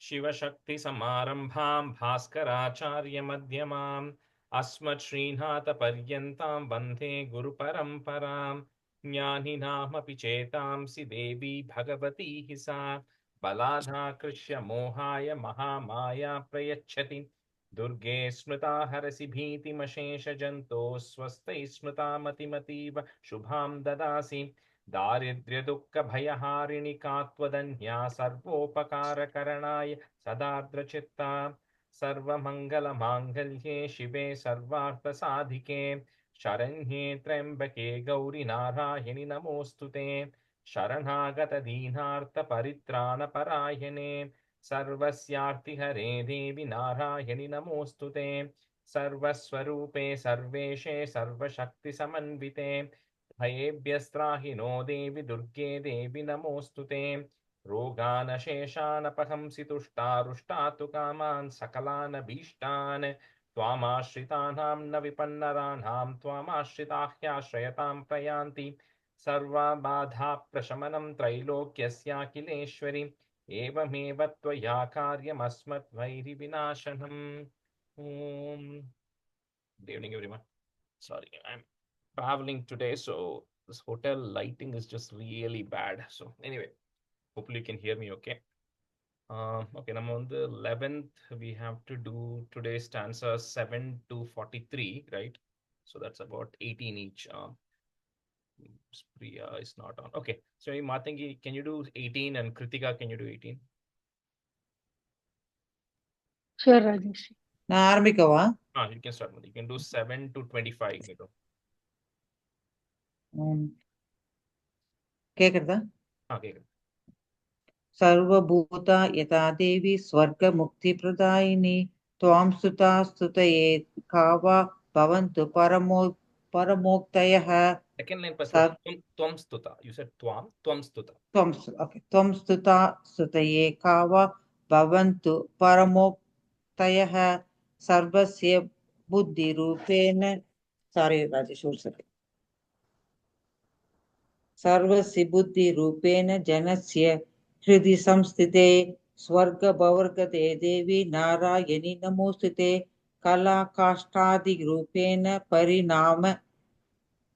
शिवशक्ति समारंभां भास्कराचार्य मध्यमाम् अस्मत् श्रीनाथ पर्यन्तां वन्दे गुरुपरम्परां ज्ञानिनामपि चेतांसि देवी भगवती हि सा बलाधाकृष्य मोहाय महामाया प्रयच्छति दुर्गे स्मृता हरसि भीतिमशेषजन्तोः स्वस्ति स्मृता मतिमतीव शुभां ददासि दारिद्र्यदुःखभयहारिणि का त्वदन्या सर्वोपकारकरणाय सदार्द्रचित्ता सर्वमङ्गलमाङ्गल्ये शिवे सर्वार्थसाधिके शरण्ये त्र्यम्बके गौरि नारायणि नमोऽस्तु ते शरणागतदीनार्तपरित्राणपरायणे सर्वस्यार्तिहरे देवि नारायणि नमोऽस्तु ते सर्वस्वरूपे सर्वेशे सर्वशक्तिसमन्विते भयेभ्यस्त्राहि नो देवि दुर्गे देवि नमोऽस्तु ते रोगानशेषानपहंसि तुष्टारुष्टातु कामान् सकलान् भीष्टान् त्वामाश्रितानां न विपन्नराणां त्वामाश्रिताह्याश्रयतां प्रयान्ति सर्वबाधाप्रशमनं त्रैलोक्यस्याखिलेश्वरि एवमेव त्वया कार्यमस्मद्वैरिविनाशनम् ॐ Good evening, everyone. Sorry, I'm traveling today, so this hotel lighting is just really bad. So anyway, hopefully you can hear me okay. Okay, now on the 11th, we have to do today's stanza 7 to 43, right? So that's about 18 each. Priya is not on. Okay, so Matangi, can you do 18 and Kritika, can you do 18? Sure, Rajesh. ஆரம்பிக்கவா? You can start. You can do 7 to 25. கேக்குறதா? Okay. सर्वभूता यथा देवी स्वर्गमुक्तिप्रदायिनी त्वां स्तुता स्तुतये का वा भवन्तु परमोक्तयः. Second line first. Tvam stuta. You said tvam stuta. त्वं स्तुता स्तुतये का वा भवन्तु परमोक्तयः सर्वस्य बुद्धिरूपेण. Sorry, Rajesh, सर्वस्य बुद्धिरूपेण जनस्य हृदि संस्थिते स्वर्गभवर्गते देवी नारायणि नमोस्तुते कलाकाष्ठादिरूपेण परिणाम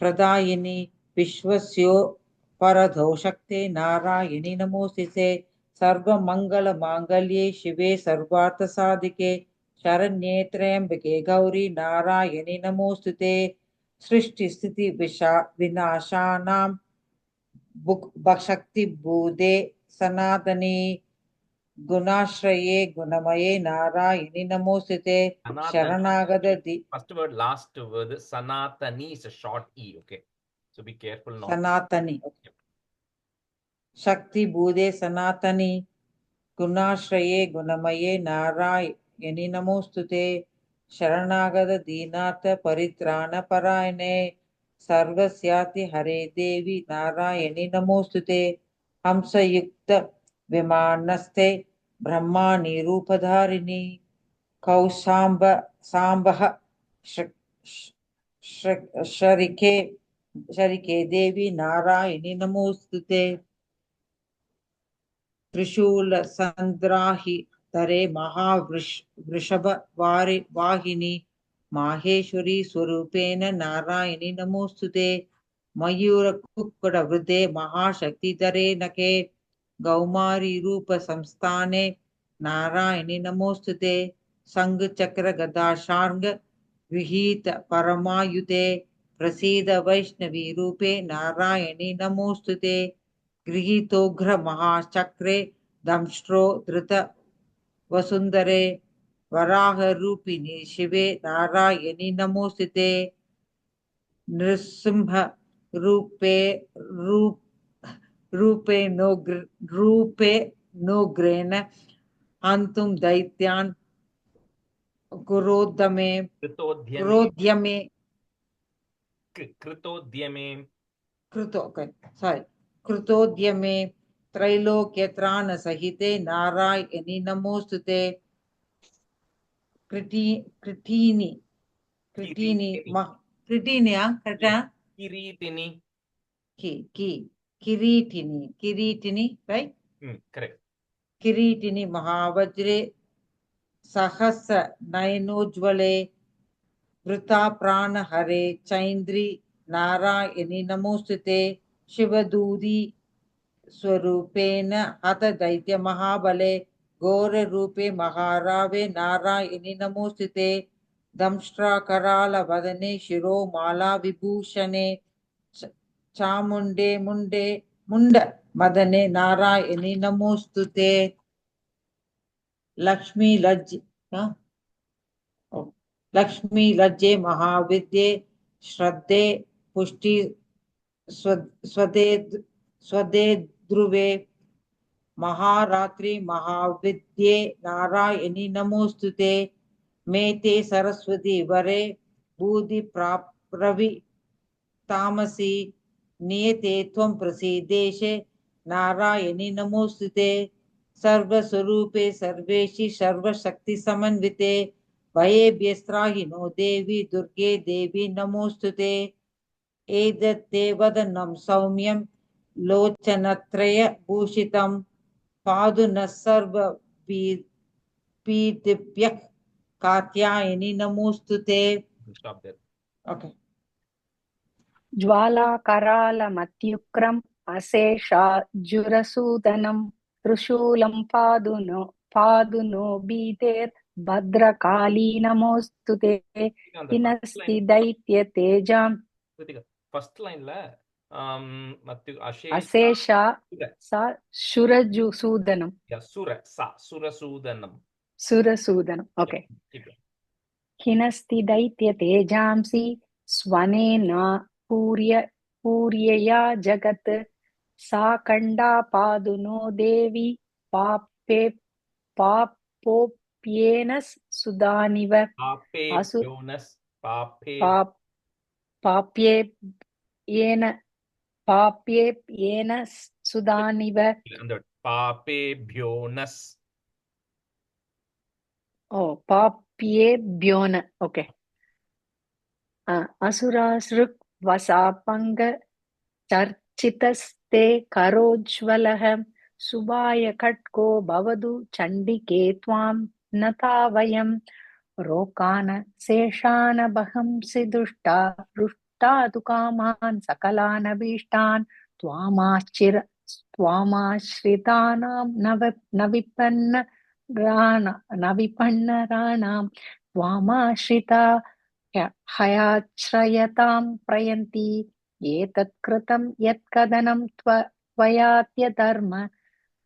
प्रदायिनी विश्वस्यो परधो शक्ते नारायणि नमोस्तुते सर्वमङ्गलमाङ्गल्ये शिवे सर्वार्थसाधिके शरण्ये त्र्यम्बके गौरी नारायणि नमोस्तुते सृष्टिस्थिति विनाशानां भक्शक्ति भूदे सनातनी गुणाश्रये गुणमये नारायणि नमोस्तुते शरणागत. First word, last word, sanatani is a short e, okay? So be careful now. सनातनी. शक्ति भूदे सनातनी गुणाश्रये गुणमये नारायणि नमोस्तुते शरणागत दीनार्थ परित्राण परायणे सर्वस्याति हरे देवी नारायणि नमोस्तुते हंसयुक्त विमानस्ते ब्रह्माणि रूपधारिणी कौशाम्ब सांबः शरिके देवी नारायणि नमोस्तुते त्रिशूल संद्राहि तरे महावृषभ वाहिनी माहेश्वरी स्वरूपेण नारायणि नमोस्तुते मयूर कुक्कुट वृद्धे महाशक्तिधरे नके गौमारी रूप संस्थाने नारायणि नमोस्तुते संग चक्र गदा शार्ंग विहित परमायुते प्रसीद वैष्णवी रूपे नारायणि नमोस्तुते गृहीतोग्र महाचक्रे दंष्ट्रो धृत वसुंधरे वराह रूपिणी शिवे नारायणि नमोस्तुते नृसिंह रूपे नोग्रेण हन्तुं दैत्यान् कृतोद्यमे त्रैलोक्यत्राण सहिते नारायणि नमोस्तुते किरीटिनी right? Correct. किरीटिनि महावज्रे सहस्र नयनोज्ज्वले वृथा प्राणहरे चैन्द्रि नारायणि नमोस्तुते शिवदूती स्वरूपेण हत दैत्य महाबले घोररूपे महारावे नारायणि नमोस्तुते दंष्ट्राकराल वदने शिरो माला विभूषणे चामुण्डे मुण्ड मदने नारायणि नमोस्तुते लक्ष्मी लज्जे महाविद्ये श्रद्धे पुष्टि स्वदे ध्रुवे महारात्रि महाविद्ये नारायणि नमोस्तुते मेते सरस्वती वरे भूधि प्राप्रवि तामसी नियते त्वं प्रसीदेशे नारायणि नमोस्तुते सर्वस्वरूपे सर्वेशि सर्वशक्ति समन्विते भयेभ्यस्त्राहिनो देवी दुर्गे देवी नमोस्तुते एतत्ते वदनं सौम्यं लोचनत्रय भूषितं पादु नः सर्वपीतिभ्यः कात्यायनि नमोस्तुते. Stop there. Okay. ज्वालाकरालमत्युग्रम् अशेषाजुरसूदनं त्रिशूलं पादुनो भीतेर्भद्रकाली नमोऽस्तु ते हिनस्ति दैत्यतेजां first line la अशेषा सा शुरसूदनं सुरसूदनं ओके हिनस्ति दैत्यतेजांसि स्वनेन पूर्यया जगत् सा खण्डा पादुनो देवी पापोप्येन सुदानिव पाप्येन सुदानिव पाप्येभ्योन ओके असुरासृक् वसापङ्ग चर्चितस्ते करोज्ज्वलः सुभाय खट्को भवतु चण्डिके त्वां नता वयं रोकान शेषान बहंसि रुष्टा तु कामान् सकलान् अभीष्टान् त्वामाश्रितानां न विपन्नराणां त्वामाश्रिता हयाश्रयतां प्रयन्ति एतत् कृतं यत्कदनं त्वयात्यधर्म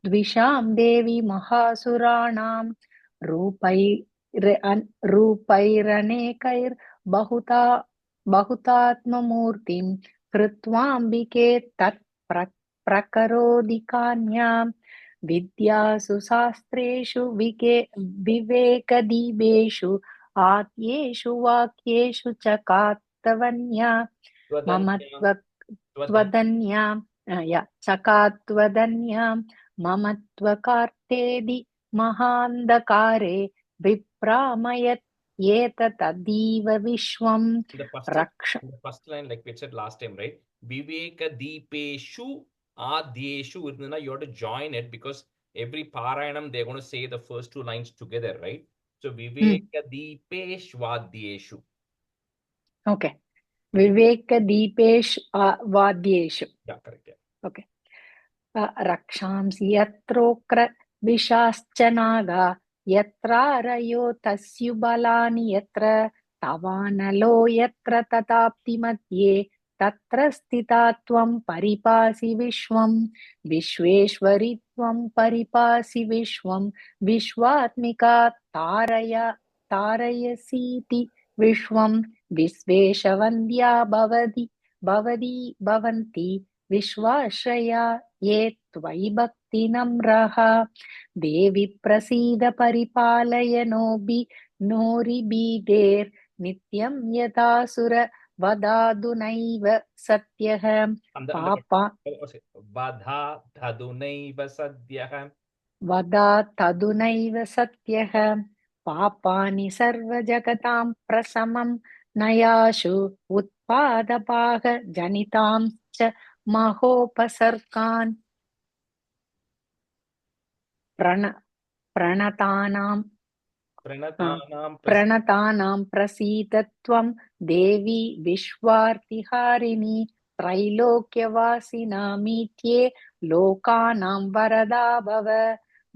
द्विषां देवी महासुराणां रूपैरनेकैर्बहुतात्ममूर्तिं कृत्वाम्बिके तत् प्रकरोदिकान्यां विद्यासु शास्त्रेषु विवेकदीपेषु आद्येषु वाक्येषु च कात्वन्या चकात्वदन्यां ममत्वकार्तेदि महान्धकारे विभ्रामयत् एतदीव विश्वं रक्ष. The first line, like we said last time, right? Viveka Deepeshu Adyeshu. You have to join it because every Parayanam they're going to say the first two lines together, right? So Viveka Deepesh Vadyeshu. Okay. Viveka Deepesh Vadyeshu. Yeah, correct. Yeah. Okay. Rakshamsi yatrokra vishascha yatrarayo tasyubalani yatra tavanalo yatra tatapti madhye tatra stita tvam paripasi vishwam vishveshwari tvam paripasi vishwam vishwatmika tarayasiti vishwam visveshavandya bhavanti विश्वाश्रया ये त्वयि भक्ति नम्रः देवि प्रसीद परिपालय नोरिबीदेर् नित्यं यथासुर वदादुनैव सत्यः वदातदुनैव सत्यः पापानि सर्वजगतां प्रशमं नयाशु उत्पादपाः जनितां च महोपसर्गान् प्रण प्रणतानां Pranatanam प्रणतानां प्रसीदत्वं देवी विश्वार्तिहारिणी त्रैलोक्यवासिनामीत्ये लोकानां वरदा भव।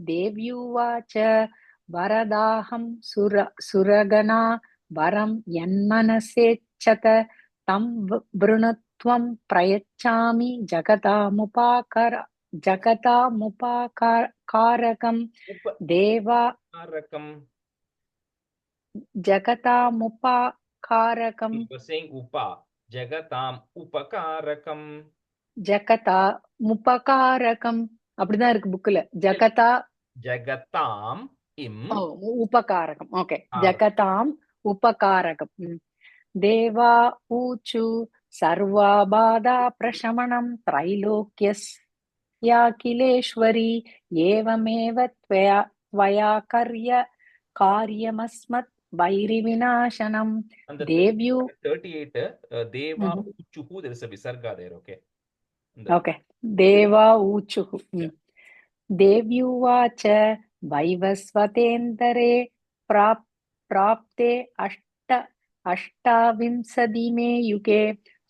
देव्युवाच वरदाहं सुरगणा वरं यन्मनसेच्छत तं वृणुत्वं प्रयच्छामि जगतामुपकारकं देवा Uparakam. जगतामुपकारकं You were saying Upa. Jagatam Upakarakam. ஜகதாமுபகாரகம் அப்படிதான் இருக்கு புக்ல. ஜகதா Jagatam im. உபகாரகம். Okay, Karakam. ஜகதாம் உபகாரகம். தேவா ஊச்சு சர்வாபாதா பிரசமனம் त्रैलोक्यस्याखिलेश्वरी एवमेव त्वया कार्यमस्मत् वैरिविनाशनम्. And the देव्यु 38, Deva Uchuhu, there is a Visarga there, okay? Okay, देवा ऊचुः. देव्युवाच वैवस्वतेन्दरे प्राप्ते अष्टाविंशतिमे युगे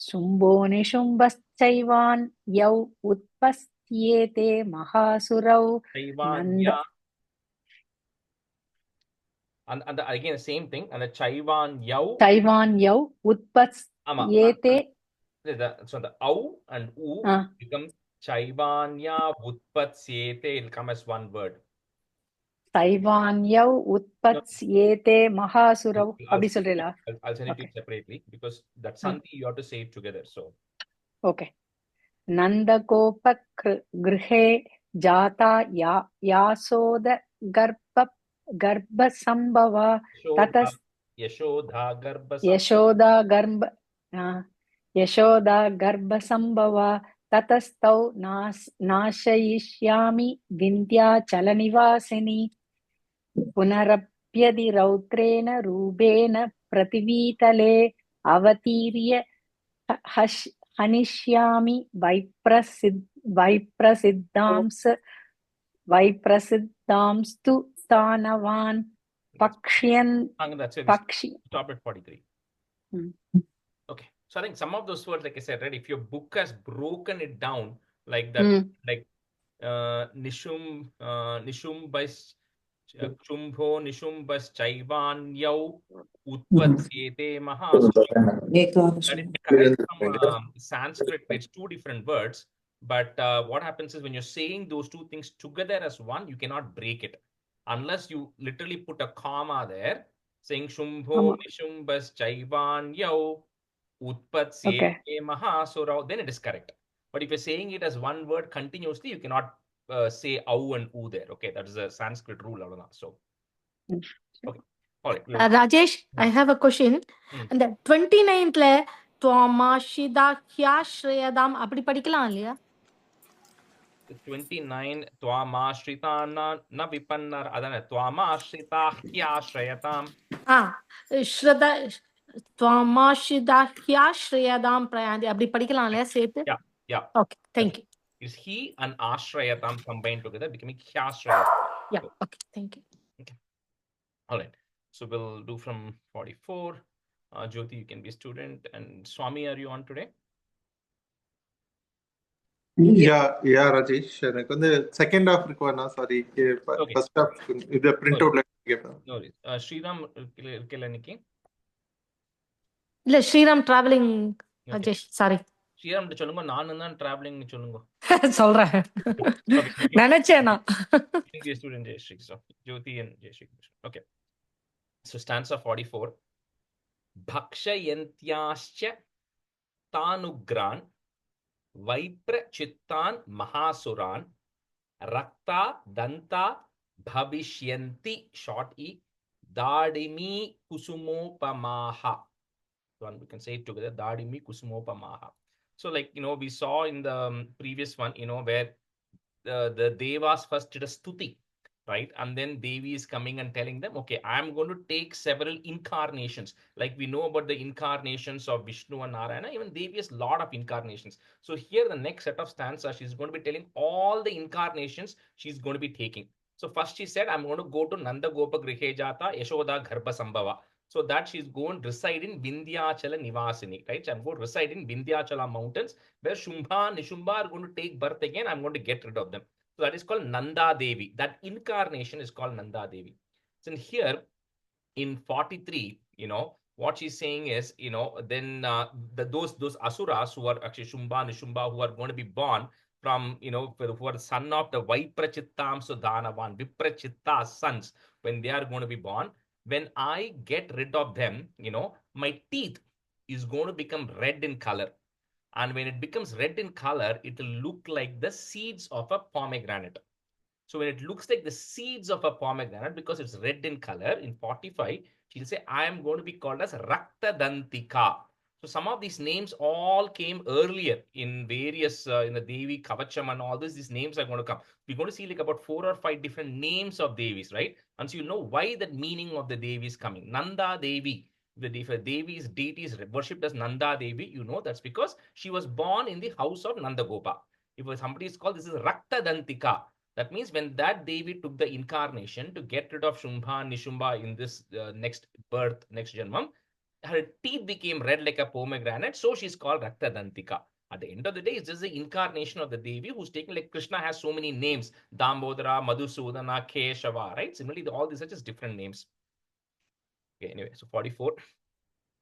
शुम्भो निशुम्भश्चैवान् यौ उत्पस्येते महासुरौ Nanda. And again the same thing. And the Chaivan Yau उत्पस्येते. So the au and u become Chaivanya Utpatsyete. It'll come as one word. Chaivanyau Utpatsyete Mahasurav. Abhi solrela. I'll send it to you separately because that's something you have to say it together. So okay. Nandagopa grihe jata yasoda garbha sambhava tatas Yashoda garbha sambhava tatastau nashayishyami vindhya chalanivasini punarapyadi rautrena rubena prativitale avatirya hanishyami vaiprasiddhamstu tanavan pakshyan. Stop at 43. Okay, so I think some of those words, like I said, right, if your book has broken it down like that, like nishumbas chumbho nishumbas chaivanyau utpatsyete mahasura. That is correct from Sanskrit. It's two different words, but what happens is when you're saying those two things together as one, you cannot break it unless you literally put a comma there saying shumbho nishumbas chaivanyau utpatsyete mahasura, then it is correct. But if you're saying it as one word continuously, you cannot say au and u there. Okay, that is a Sanskrit rule. So okay. All right. Rajesh, I have a question. And the 29th Twamashidakhyashrayadam அப்படி படிக்கலாம் இல்லையா? 29 Twamashritana na vipannar adana Twamashritahyaashrayatam. Shraddha Twamashidakhyashrayadam prayanti அப்படி படிக்கலாம் இல்லையா சேர்த்து? Yeah. Okay, thank you. Is he and ashrayatam combined together becoming hyashrayatam? Yeah, okay, thank you. Okay. All right. So we'll do from 44. Jyoti, you can be a student. And Swami, are you on today? Yeah, Rajesh. எனக்கு வந்து second half இருக்குவானா sorry first half இது print அவுட்ல கேப்பேன். No worries. Sriram இருக்கல இன்னைக்கு? இல்ல Sriram travelling. Rajesh, sorry. Sriram சொல்லுங்க, நானும் தான் டிராவலிங் சொல்லுங்க. சொல்றேன். நினைச்சேனா. Student Jayashree. So Jyoti and Jayashree. Okay. So stanza 44. Bhakshayantyascha tanugran Vaipra Chittan Mahasuran Rakta Danta Bhavishyanti short e Dadimi Kusumopamaha. One we can say it together, Dadimi Kusumopamaha. So like, we saw in the previous one, where the Devas first did a stuti, right? And then Devi is coming and telling them, okay, I'm going to take several incarnations. Like we know about the incarnations of Vishnu and Narayana, even Devi has a lot of incarnations. So here the next set of stanzas, she's going to be telling all the incarnations she's going to be taking. So first she said, I'm going to go to Nanda Gopa Grihe Jata Yashoda Garbha Sambhava. So that she's going to reside in Vindhyachala Nivasini, right? So I'm going to reside in Vindhyachala mountains where Shumbha, Nishumba are going to take birth again. I'm going to get rid of them. So that is called Nanda Devi. That incarnation is called Nanda Devi. So in here, in 43, what she's saying is, then those asuras who are actually Shumba, Nishumba, who are going to be born from, who are the son of the Viprachittam Sudhanavan, Viprachitta's sons, when they are going to be born, when I get rid of them, my teeth is going to become red in color. And when it becomes red in color, it will look like the seeds of a pomegranate. So when it looks like the seeds of a pomegranate, because it's red in color, in 45, she'll say, I am going to be called as Rakta Dantika. So some of these names all came earlier in various, in the Devi, Kavacham and all this, these names are going to come. We're going to see like about 4 or 5 different names of Devis, right? And so you know why that meaning of the Devi is coming. Nanda Devi, the Devi is deities worshipped as Nanda Devi, that's because she was born in the house of Nanda Gopa. If somebody is called, this is Rakta Dantika. That means when that Devi took the incarnation to get rid of Shumbha, Nishumba in this next birth, next Janmam, her teeth became red like a pomegranate, so she's called Rakta Dantika. At the end of the day, it's just the incarnation of the Devi who's taken, like Krishna has so many names, Dambodara, Madhusudana, Keshava, right? Similarly, all these are just different names. Okay, anyway, so 44.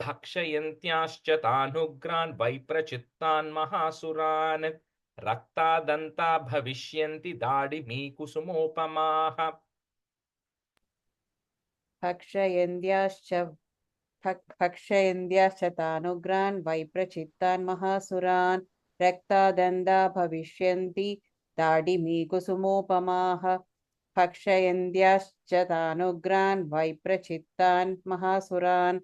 भक्षयन्त्याश्च तानुग्रान् वैप्रचित्तान् महासुरान् रक्तादन्ता भविष्यन्ति दाडिमीकुसुमोपमाः भक्षयन्त्याश्च तानुग्रान् वैप्रचित्तान् महासुरान् रक्तादन्ता भविष्यन्ति दाडिमीकुसुमोपमाः भक्षयन्त्याश्च तानुग्रान् वैप्रचित्तान् महासुरान्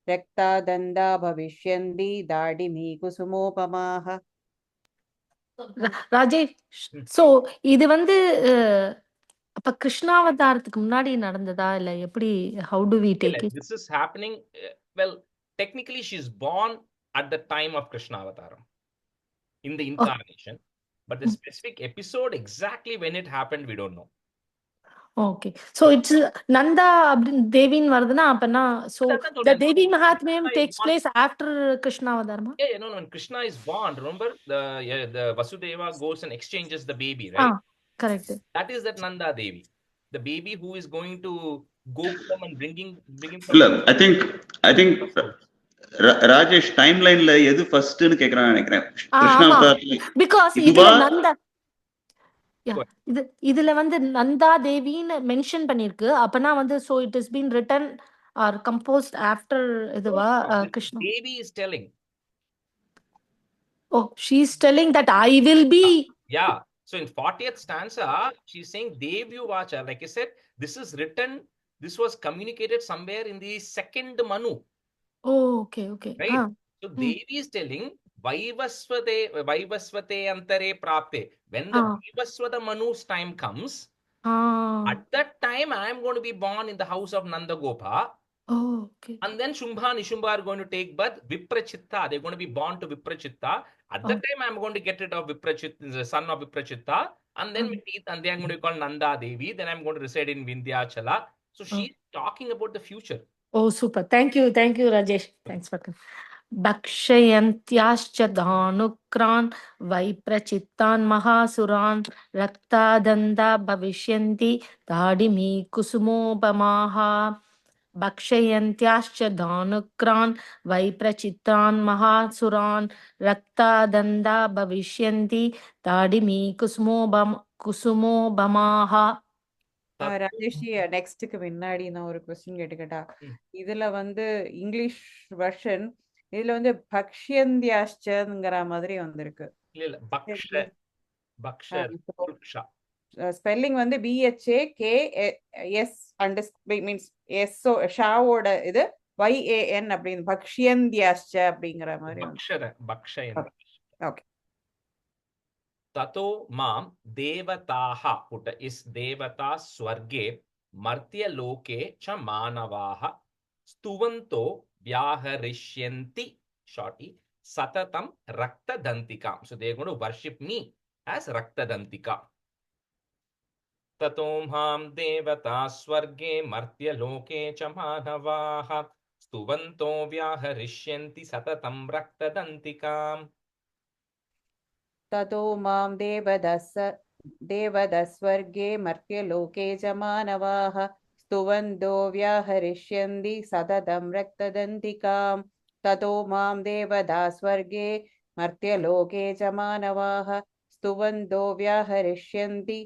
रक्तादन्ता भविष्यन्ति दाडिमीकुसुमोपमाः. Rajesh, so இது வந்து அப்ப கிருஷ்ணாவதாரத்துக்கு முன்னாடி நடந்ததா இல்ல எப்படி? How do we take it? This is happening, well, technically she's born at the time of Krishna Avataram in the incarnation, but the specific episode exactly when it happened we don't know. Okay, so it's Nanda Devin Vardhana apana, so the Devi Mahatmyam takes place after Krishna Avatarama? Yeah, no, when Krishna is born, remember the Vasudeva goes and exchanges the baby, right? Correct. That is that Nanda Devi, the baby who is going to go and bringing I think Rajesh டைம்லைன்ல எது ஃபர்ஸ்ட்னு கேக்குறான்னு நினைக்கிறேன். கிருஷ்ணா அவதாரத்துல because இதுல நந்தா இதுல வந்து Nanda தேவின்னு mention பண்ணிருக்கு. அப்பனா வந்து so it has been written or composed after இதுவா Krishna? Devi is telling. Oh, she's telling that I will be. Yeah. So in 40th stanza, she's saying Devi Vacha. Like I said, this is written, this was communicated somewhere in the second Manu. Oh, okay. Right? So Devi is telling, Vaivasvate antare prapte. When the Vaivasvata Manu's time comes, at that time I am going to be born in the house of Nanda Gopa. Oh, okay. And then Shumbha, Nishumba are going to take birth. Viprachitta, they're going to be born to Viprachitta. At that time, I'm going to get rid of Viprachitta, the son of Viprachitta. And then and they are going to be called Nanda Devi. Then I'm going to reside in Vindhyachala. So she's talking about the future. Oh, super. Thank you, Rajesh. Thanks for coming. भक्षयन्त्याश्च धानुक्रान् वैप्रचित्तान् महासुरान् रक्तादन्ता भविष्यन्ति दाडिमीकुसुमोपमाः भक्षयन्त्याश्च धानुक्रान् वैप्रचित्तान् महासुरान् रक्तादन्ता भविष्यन्ति दाडिमीकुसुमोपमाः. ராஜேஷ், நெக்ஸ்ட்டுக்கு முன்னாடி நான் ஒரு question கேட்டுக்கிட்டா, இதுல வந்து English version இதுல வந்து பக்ஷ்யந்தியாஷ்சங்கிற மாதிரி வந்திருக்கு. இல்ல ஸ்பெல்லிங் வந்து BHAKS அண்ட் மீன்ஸ் எஸ் ஷாவோட இது YAN அப்படின்னு பக்ஷ்யந்தியாஷ்ச அப்படிங்கிற மாதிரி ஓகே. ततो मां देवताः पुट इस देवता स्वर्गे मर्त्यलोके च मानवाः स्तुवन्तो व्याहरिष्यन्ति shorty satatam raktadantika. So they are going to worship me as Raktadantika. ततो मां देवता स्वर्गे मर्त्यलोके च मानवाः स्तुवन्तो व्याहरिष्यन्ति सततं रक्तदन्तिकाम् ततो मां देवदस्वर्गे मर्त्यलोके च मानवाः स्तुवन्तो व्याहरिष्यन्ति सततं रक्तदन्तिकाम् ततो मां देवदास्वर्गे मर्त्यलोके च मानवाः स्तुवन्तो व्याहरिष्यन्ति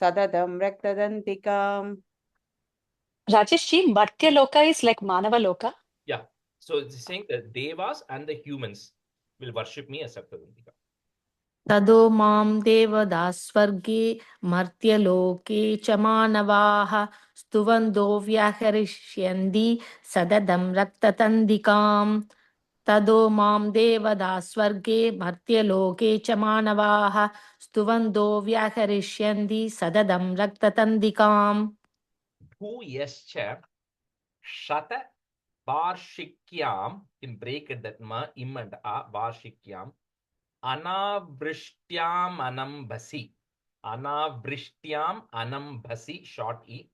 सततं रक्तदन्तिकाम्. Rajeshji, Martyaloka is like Manavaloka? Yeah. So it's saying that Devas and the humans will worship me as Raqtadantika. तदो मां देवदास्वर्गे मर्त्यलोके च मानवाः स्तुवन्तो व्याहरिष्यन्ति सददं रक्ततन्दिकाम् तदो मां देवदास्वर्गे मर्त्यलोके च मानवाः स्तुवन्तो व्याहरिष्यन्ति सददं रक्ततन्दिकाम् Bhuyascha Shata Varshikyam, in break it that ma, im and a, Varshikyam, Anavrishyam Anambhasi. Anavrishyam Anambhasi, short e.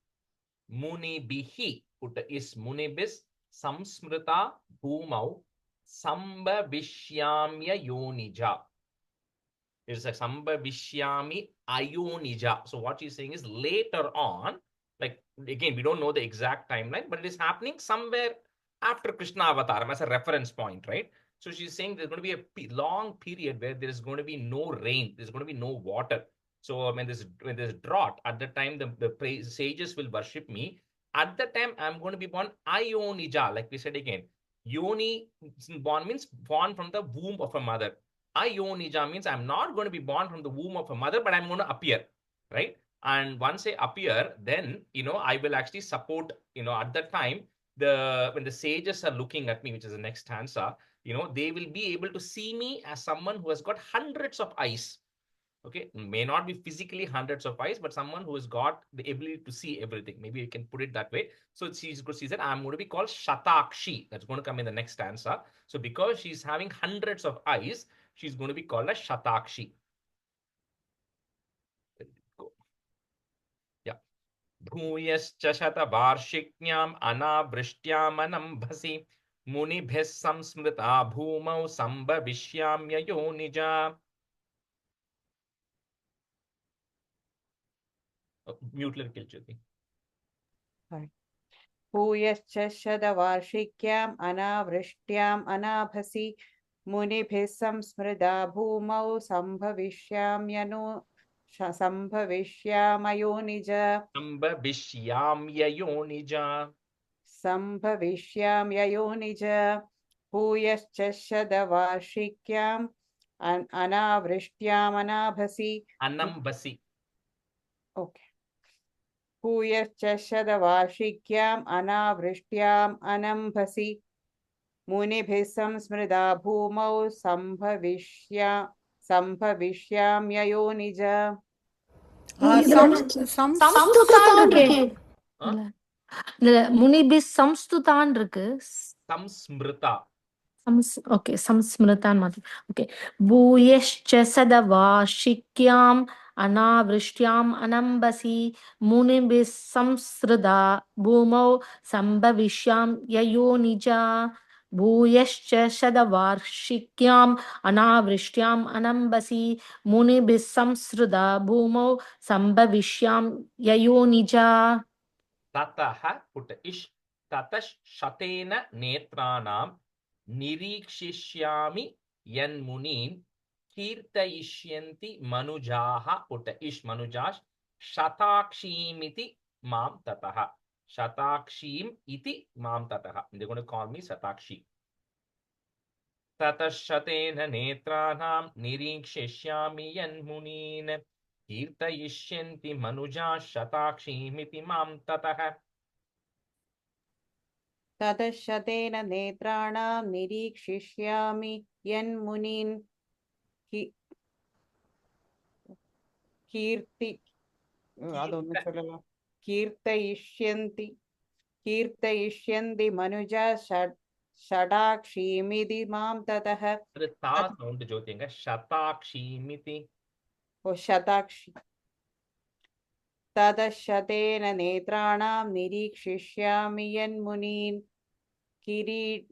Munibihi, put is Munibis, Samsmrita Bhumau, Sambhavishyamya Yonija. It's a Sambhavishyami Ayonija. So what she's saying is later on, like again, we don't know the exact timeline, but it is happening somewhere after Krishna Avataram as a reference point, right? So she's saying there's going to be a long period where there is going to be no rain, there's going to be no water. So when there's drought, at the time the sages will worship me. At the time, I'm going to be born Ayonija, like we said again. Yoni born means born from the womb of a mother. Ayonija means I'm not going to be born from the womb of a mother, but I'm going to appear, right? And once I appear, then, I will actually support, at that time, when the sages are looking at me, which is the next stanza, they will be able to see me as someone who has got hundreds of eyes. Okay, may not be physically hundreds of eyes, but someone who has got the ability to see everything. Maybe you can put it that way. So she said, I'm going to be called Shatakshi. That's going to come in the next stanza. So because she's having hundreds of eyes, she's going to be called as Shatakshi. Yeah. Bhuyascha shatavarshiknyam anavrishyam anambhasi munibhis samsmrita bhumau sambhavishyamya yonija. Mute little Jyoti. भूयश्च शतवार्षिक्याम् अनावृष्ट्याम् अनाभसि मुनिभिः संस्मृता भूमौ सम्भविष्याम्ययोनिज भूयश्च शतवार्षिक्याम् अनावृष्ट्याम् अनाभसि okay भूयश्च शतवार्षिक्याम् अनावृष्ट्याम् अनम्भसि मुनिभिः संस्मृता भूमौ सम्भविष्याम्ययोनिज முனிபி சம்ஸ்துதான் இருக்கு Samsmrita. Okay, samsmritan matra. Okay. Bhuyascha sadavarshikyam anavrishyam anambasi munibis samsrida bhumau sambhavishyam yayonija. Bhuyascha sadavarshikyam anavrishyam anambasi munibis samsrida bhumau sambhavishyam yayonija. Tataha, put ish, tatash shatena netranam nirikshishyami yanmunin kirtayishyanti manujaha, put ish manujash, shatakshimiti mam tataha. Shatakshim iti mam tataha. They're going to call me Satakshi. Tatash shatena netranam nirikshishyami yanmunin Kirtayishyanti manuja shatakshimiti mam tataha. ततश्शतेन नेत्राणां निरीक्षिष्यामि यन्मुनीन् कीर्तयिष्यन्ति मनुजा षडाक्षीमिति मां ततः Shatakshimiti. O Shatakshi तदशतेन नेत्राणां निरीक्षिष्यामि यन्मुनीन् Kirti.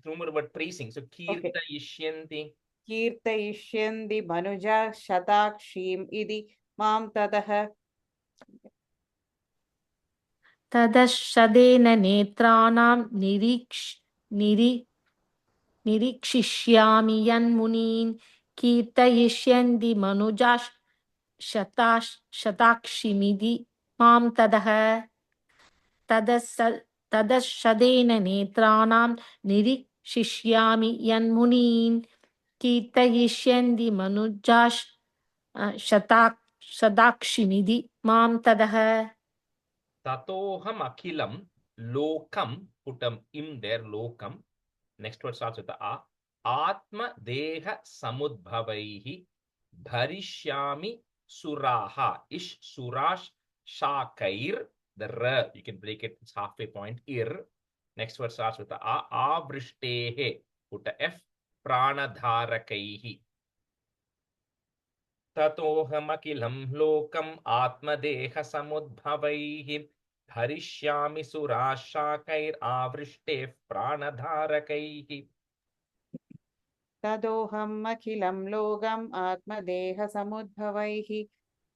Remember about praising. So kirta ishyanti. कीर्तयिष्यन्ति मनुजा शताक्षीम् इति मां ततः तदशदेन नेत्राणां निरीक्षिष्यामि यन्मुनीन् कीर्तयिष्यन्ति मनुजाः शताक्षिमिति मां ततः तदशदेन नेत्राणां निरीक्षिष्यामि यन्मुनीन् कीर्तयिष्यन्ति मनुजाः शताक्षिमिति मां ततः Tatoham akhilam lokam. Put im there, lokam. Next word starts with the A. Atma deha samudbhavaihi bharishyami suraha. Ish surash shakair. The R, you can break it, it's halfway point. Ir. Next word starts with the A. Avrishtehe. Put a F. Pranadharakaihi. ततोहमखिलं लोकम् आत्मदेहसमुद्भवैः भरिष्यामि सुराशाकैरावृष्टेः प्राणधारकैः तदोहम् अखिलं लोकम् आत्मदेहसमुद्भवैः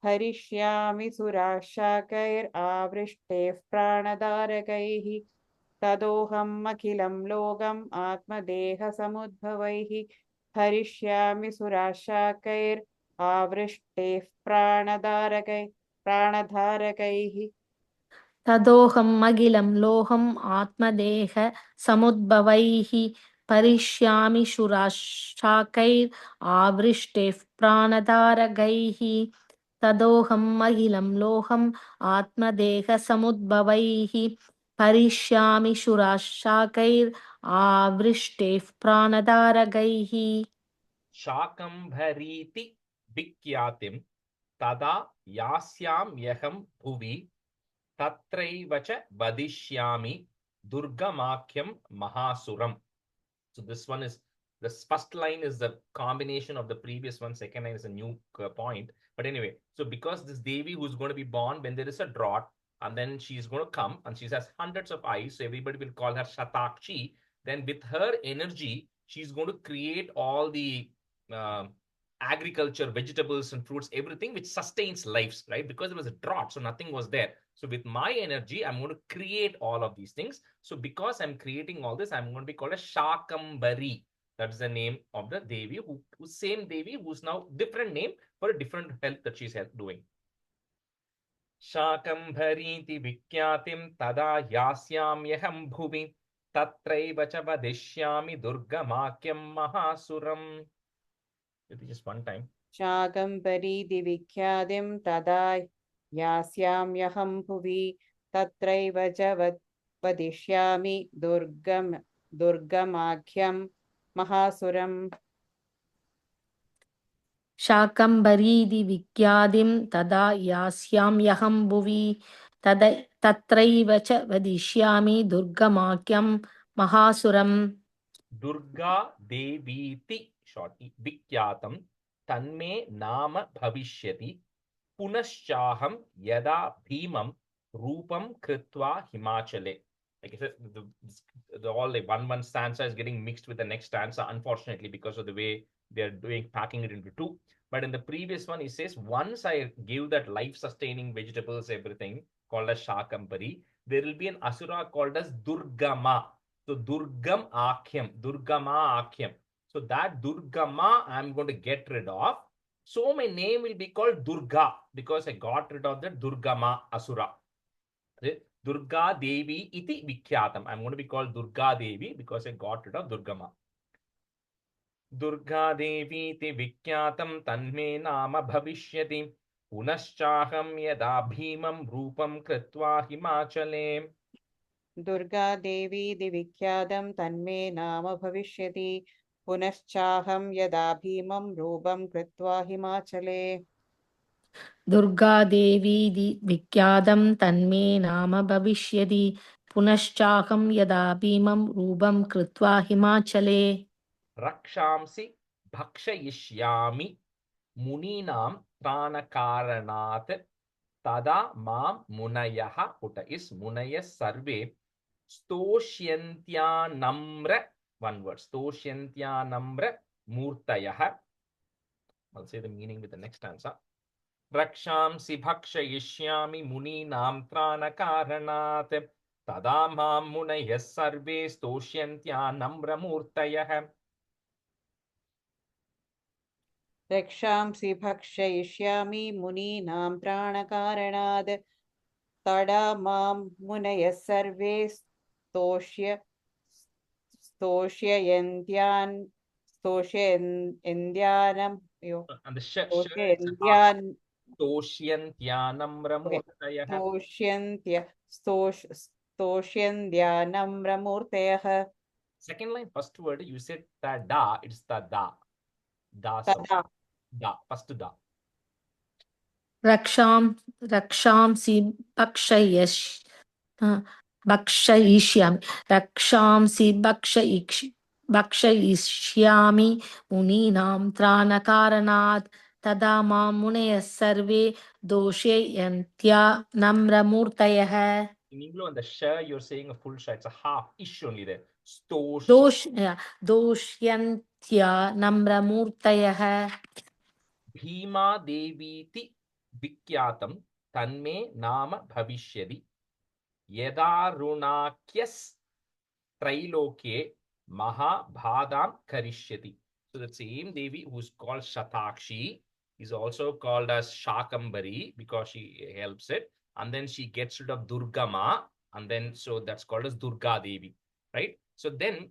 हरिष्यामि सुराशाकैरावृष्टेः प्राणधारकैः तदोहम् अखिलं लोकम् आत्मदेहसमुद्भवैः हरिष्यामि सुराशाकैरावृष्टेः प्राणधारकैः तदोहम् अखिलं लोकम् आत्मदेह समुद्भवैः परिष्यामि शुराशाकैरावृष्टेः प्राणधारकैः तदोहम् अखिलं लोकम् आत्मदेह समुद्भवैः परिष्यामि शुराशाकैरावृष्टेः प्राणधारकैः शाकम्भरीति विख्यातिं तदा यास्याम्यहं भुवि तत्रैव च वदिष्यामि दुर्गमाख्यं महासुरम्. So this one is, the first line is the combination of the previous one, second line is a new point. But anyway, so because this Devi who's going to be born when there is a drought, and then she's going to come and she has hundreds of eyes, so everybody will call her Shatakshi. Then with her energy, she's going to create all the agriculture, vegetables and fruits, everything which sustains lives, right? Because there was a drought, so nothing was there. So with my energy, I'm going to create all of these things. So because I'm creating all this, I'm going to be called a Shakambari. That's the name of the Devi, who's same Devi, who's now different name for a different health that she's doing. Shakambhariti vikyatim tada yasyamyaham bhuvi tatraiva cha vadishyami durgamakyam mahasuram. Just one time. शाकम्भरीति विख्यातिं तदा यास्याम्यहं भुवि तत्रैव च वदिष्यामि दुर्गमाख्यं महासुरम् शाकम्भरीति विख्यातिं तदा यास्याम्यहं भुवि तत्रैव च वदिष्यामि दुर्गमाख्यं महासुरम् Durga Deviti shortly vikyatam tanme nama bhavishyati punaschaham yada bhimam rupam kritva himachale. Like I said, the all the one stanza is getting mixed with the next stanza, unfortunately, because of the way they're packing it into two. But in the previous one, he says, once I give that life-sustaining vegetables, everything called as Shakampari, there will be an asura called as Durgama. So Durgama Akhyam. So that Durgama I'm going to get rid of. So my name will be called Durga because I got rid of the Durgama Asura. Durga Devi iti vikyatam. I'm going to be called Durga Devi because I got rid of Durgama. Durga Devi iti vikyatam tanme nama bhavishyati punaschaham yada bhimam rupam kritva himachale. Durga Devi दिविख्यातं तन्मे नाम भविष्यति पुनश्चाहं यदा भीमं रूपं कृत्वा हिमाचले दुर्गा देवी विख्यातं तन्मे नाम भविष्यति पुनश्चाहं यदा भीमं रूपं कृत्वा हिमाचले रक्षांसि भक्षयिष्यामि मुनीनां त्राणकारणात् tada mam munayah puta is munaya sarve stoshyantyānamra, one word, stoshyantyānamra murtayah. I'll say the meaning with the next stanza. Rakshamsi bhakshayishyami muninam trānakaranāt tada mam munayah sarve stoshyantyānamra murtayah. रक्षांसि भक्षयिष्यामि मुनीनां प्राणकारणाद् तदा मां मुनयः सर्वे स्तोष्यन्त्यानम् And the sh स्तोष्यन्त्यानम्रमूर्तयः. Second line, first word, you said tada, it's tada. Da, da, first da. Rakshamsi bhakshayishyami. Rakshamsi bhakshayishyami muninam trānakaranāt tada mam munayah sarve doshayantya namramurtayah. In English, on the sh, you're saying a full sh. It's a half ish only there. Doshyantya namramurtayah. Bhima Devi ti vikyatam tanme nama bhavishyadi yada runakyas trailoke mahabhadam karishyati. So the same Devi who's called Shatakshi is also called as Shakambari because she helps it. And then she gets rid of Durgama. And then, so that's called as Durga Devi, right? So then,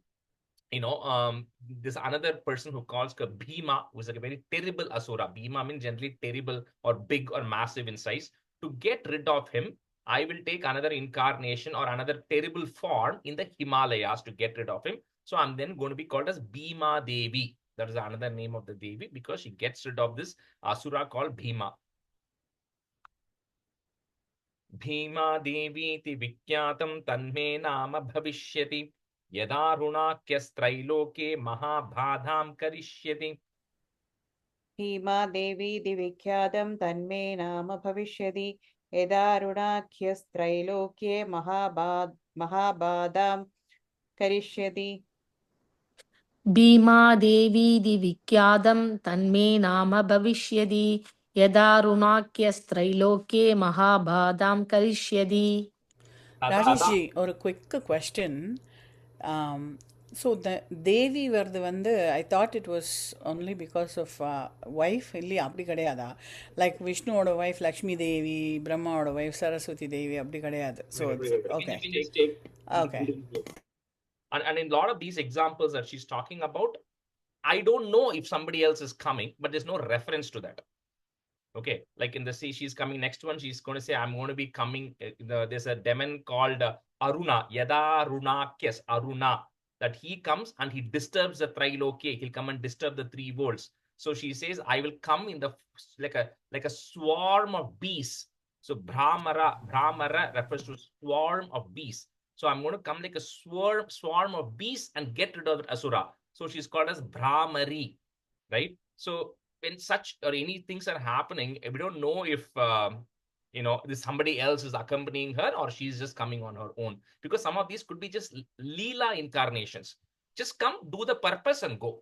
there's another person who calls her Bhima, who is like a very terrible asura. Bhima means generally terrible or big or massive in size. To get rid of him, I will take another incarnation or another terrible form in the Himalayas to get rid of him. So I'm then going to be called as Bhima Devi. That is another name of the Devi because she gets rid of this asura called Bhima. Bhima Devi ti vikyatam tanme nama bhavishyati yada runakyas-trailoke mahabhadam karishyati. Bhima Devi ti vikyatam tanme nama bhavishyati yada runakyas-trailoke mahabhadam karishyati. Bhima Devi Divikyadam Tanme Nama Bhavishyadi Yada Runakyas-trailoke Mahabhadam Karishyadi. Rajeshji, or a quick question. So the Devi vardu I thought it was only because of wife illi apdi kadayada. Like Vishnu oda wife Lakshmi Devi, Brahma oda wife Saraswati Devi apdi kadayada. So it's okay. Okay. And in a lot of these examples that she's talking about, I don't know if somebody else is coming, but there's no reference to that. Okay, like in the sea, she's coming next one, she's going to say, I'm going to be coming. There's a demon called Aruna, Yada Runakyas, Aruna, that he comes and he disturbs the Triloke. He'll come and disturb the three worlds. So she says, I will come in the like a swarm of bees. So Brahmara refers to swarm of bees. So I'm going to come like a swarm of bees and get rid of the Asura. So she's called as Brahmari, right? So when such or any things are happening, we don't know if somebody else is accompanying her or she's just coming on her own, because some of these could be just Leela incarnations. Just come, do the purpose and go,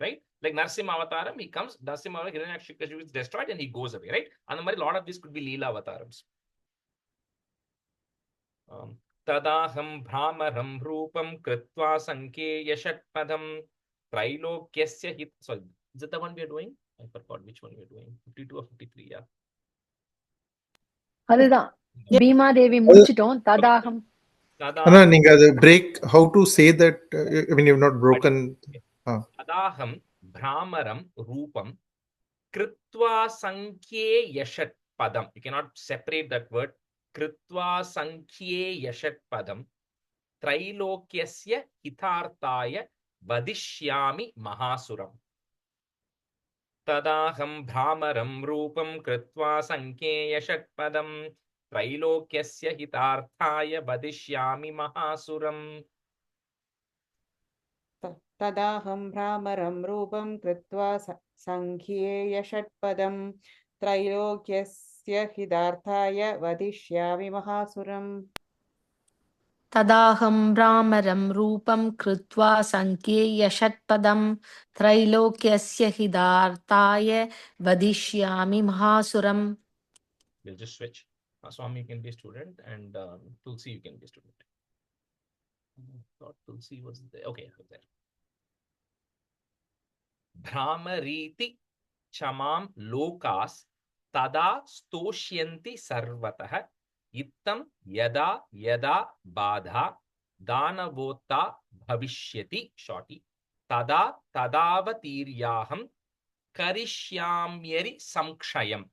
right? Like Narsimha Avataram, he comes, Narsimha Hiranyakashipu is destroyed and he goes away, right? And a lot of these could be Leela Avatarams. Tadaham Brahmaram Rupam Kritva Sankeya Shatpadam Trilokyasya Hit. Sorry, is it the one we are doing? I forgot which one we are doing. 52 or 53, yeah. அதுதான் பீமா தேவி முடிச்சிட்டோம். ததாகம். Anna, நீங்க அது break, how to say that when you've not broken. Tadaham Brahmaram Rupam Kritva Sankhye Yashat Padam. You cannot separate that word. Kritva Sankhye Yashat Padam Trilokyasya Hitarthaya Vadishyami Mahasuram. Tadaham Brahmaram Rupam Kritva Sankhyeya Shatpadam Trilokyasya Hitarthaya Vadishyami Mahasuram. Tadaham Brahmaram Rupam Kritva Sankhyeya Shatpadam त्रैलोक्यस्य हितार्थाय वदिष्यामि महासुरम् तदाहं भ्रामरं रूपं कृत्वा सङ्ख्येय षट्पदं त्रैलोक्यस्य हितार्थाय वदिष्यामि महासुरम्. We'll just switch. Swami, you can be a student, and Tulsi, you can be a student. I thought Tulsi was there. Okay, there. Bhramariti chamam lokas tada stosyanti sarvatah ittam yada yada badha danavota bhavishyati shorty tada tadavatiryaham karishyamyari samkshayam.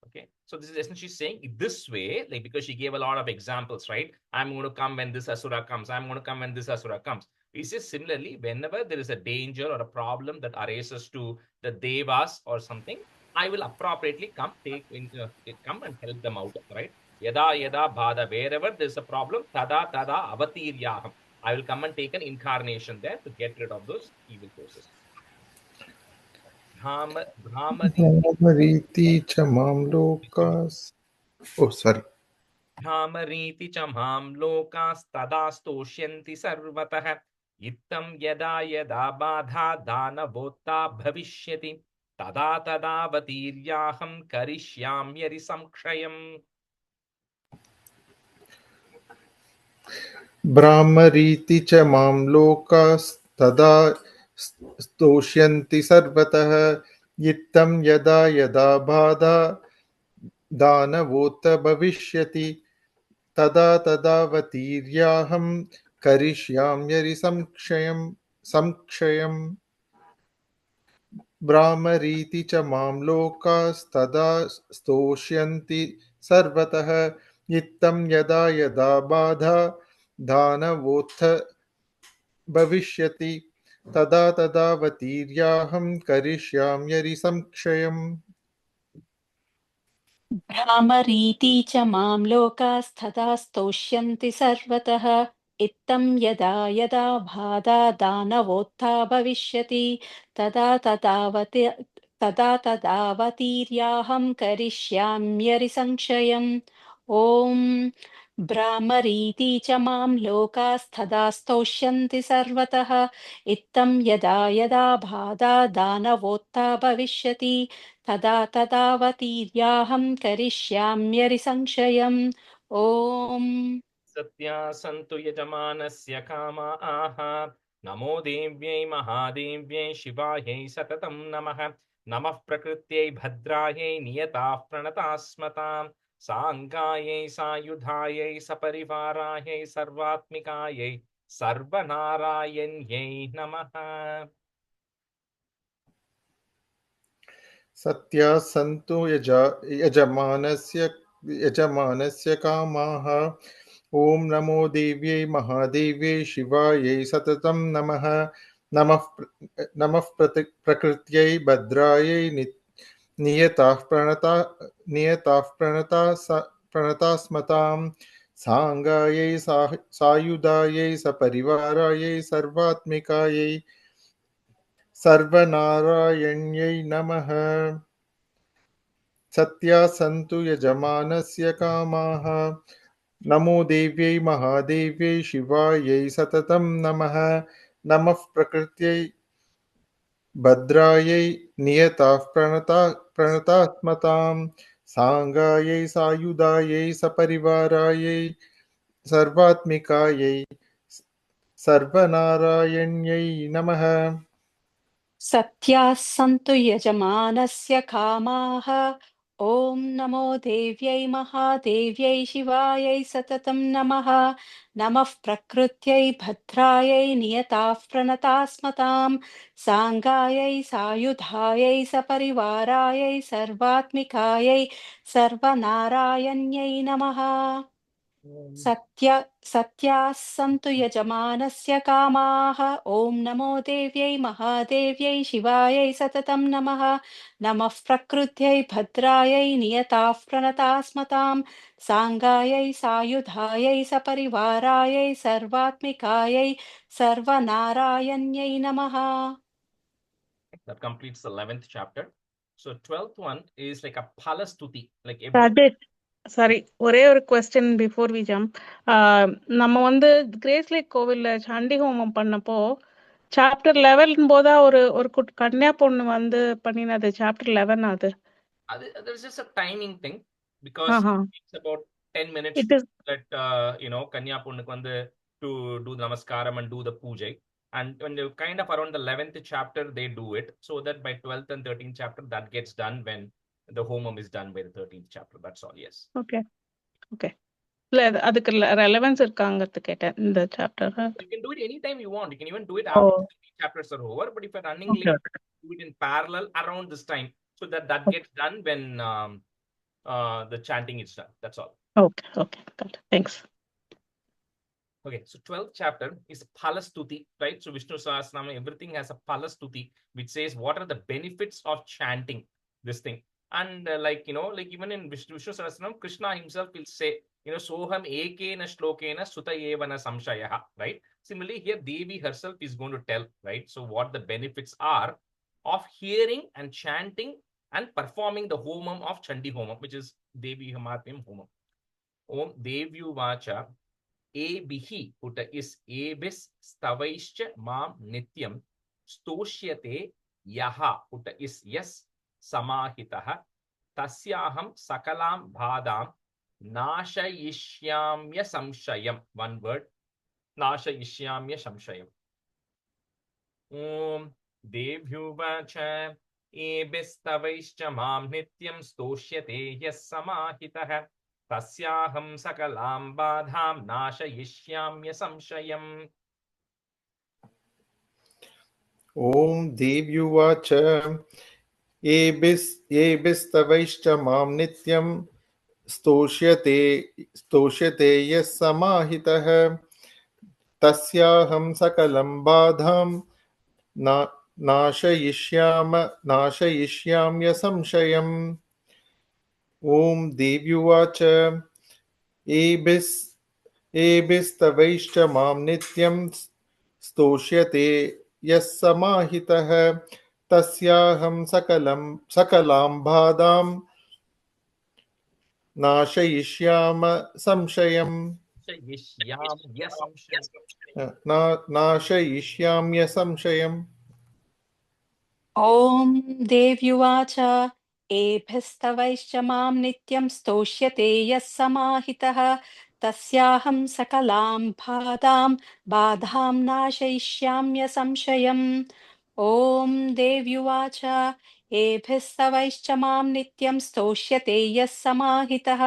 Okay, so this is essentially saying this way, like, because she gave a lot of examples, right? I'm going to come when this asura comes. I'm going to come when this asura comes. He says similarly, whenever there is a danger or a problem that arises to the devas or something, I will appropriately come and help them out, right? Yada yada bhada, wherever there's a problem, tada tada avatiryaham. I will come and take an incarnation there to get rid of those evil forces. Brahmariti cha mamlokas. Oh, sorry. Bhramariti cha mam lokas tada stosyanti sarvatah ittam yada yada badha danavota bhavishyati tada tada vatiryaham karishyamyari samkshayam. Brahmariti cha mamlokas tada stosyanti sarvatah yittam yada yada bhada danavota bhavishyati tada tada vatiryaham karishyamyari samkshayam Brahmariti cha mamlokas stosyanti sarvatah yittam yada yada badha danavotha bhavishyati tada tada vatiryaham karishyamyari samkshayam. भ्रामरीति च मां लोकास्तथा स्तोष्यन्ति सर्वतः इत्थं यदा यदा बाधा दानवोत्था भविष्यति तदा तदावतीर्याहं करिष्याम्यरिसंशयम् ॐ भ्रामरीति च मां लोकास्तथा स्तोष्यन्ति सर्वतः इत्थं यदा यदा बाधा दानवोत्था भविष्यति तदा तदावतीर्याहं करिष्याम्यरिसंशयम् ॐ Satya santu yajamanasya kama aha namo devyai mahadevyai shivayai satatam namah namah prakrityai bhadrayai niyatah pranatasmatam sangayai sayudhayai saparivarayai sarvatmikayai sarvanarayanyai namah. Satya santu yajamanasya kamaha Om Namo Devyai Mahadevyai Shivayai Satatam Namah Namah Prakrityai Bhadrayai Niyatah Pranatasmatam Sangayai Sayudayai Saparivarayai Sarvatmikayai Sarvanarayanyai Namaha Satya Santu Yajamanasya Kamaha Namo Devyai Mahadevyai Shivayai Satatam Namah Namah Prakrityai Bhadrayai Niyatah Pranatasmatam Sangayai Sayudayai Saparivarayai Sarvatmikayai Sarvanarayanyai Namaha सत्याः सन्तु यजमानस्य कामाः ॐ नमो देव्यै महादेव्यै शिवायै सततं नमः नमः प्रकृत्यै भद्रायै नियताः प्रणतास्मतां साङ्गायै सायुधायै सपरिवारायै सर्वात्मिकायै सर्वनारायण्यै नमः सत्याः सन्तु यजमानस्य कामाः ॐ नमो देव्यै महादेव्यै शिवायै सततं नमः नमः प्रकृत्यै भद्रायै नियताः प्रणतास्मतां साङ्गायै सायुधायै सपरिवारायै सर्वात्मिकायै सर्वनारायण्यै नमः. That completes the 11th chapter. So 12th one is like a palastuti, like Rajesh, sorry, ஒரே ஒரு question before we jump. நம்ம வந்து கிரேஸ் லேக் கோவில்ல சண்டி ஹோமம் பண்ணப்போ சாப்டர் 11 போதா ஒரு ஒரு கன்னியா பொண்ணு வந்து பண்ணினது சாப்டர் 11 அது. There's just a timing thing because it's about 10 minutes It is that Kanya Punnak வந்து to do the namaskaram and do the puja. And when they kind of around the 11th chapter, they do it so that by 12th and 13th chapter, that gets done when the homam is done by the 13th chapter. That's all, yes. Okay. Okay. அதுக்கு relevance இருக்காங்கிறது கேட்டேன் இந்த chapter. You can do it anytime you want. You can even do it after the chapters are over. But if you're running late, do it in parallel around this time so that gets done when the chanting is done. That's all. Okay. Okay. Got it. Thanks. Okay, so 12th chapter is Palastuti, right? So Vishnu Sahasranama, everything has a Palastuti, which says what are the benefits of chanting this thing. And like even in Vishnu Sahasranam, Krishna himself will say, Soham ekena shlokena suta evana samshayaha, right? Similarly, here Devi herself is going to tell, right? So what the benefits are of hearing and chanting and performing the homam of Chandi homam, which is Devi Mahatmyam homam. Om Devyu Vacha Ebihi put is ebis stavaischa mam nityam stoshyate yaha put is yes samahitaha tasyaham sakalam bhadam nashayishyamya samshayam. One word, nashayishyamya samshayam. Om Devyuvacha ebis stavaischa mam nityam stoshyate yes samahitaha Tasyaham sakalam badham nashayishyamya samshayam. Om Devyuvacha ebis tavaishcha mam nityam stoshyate yas samahitah tasyaham sakalam badham nashayishyamya samshayam. Om Devyuvacha ebis tavaishcha mam nityam stoshyate yas samahitah tasyaham sakalam bhadam nashayishyama samshayam. Nashayishyamya samshayam. ॐ देव्युवाच एभिस्तवैश्च मां नित्यं स्तोष्यते यः समाहितः तस्याहं सकलां बाधां नाशयिष्याम्य संशयम् ॐ देव्युवाच एभिस्तवैश्च मां नित्यं स्तोष्यते यः समाहितः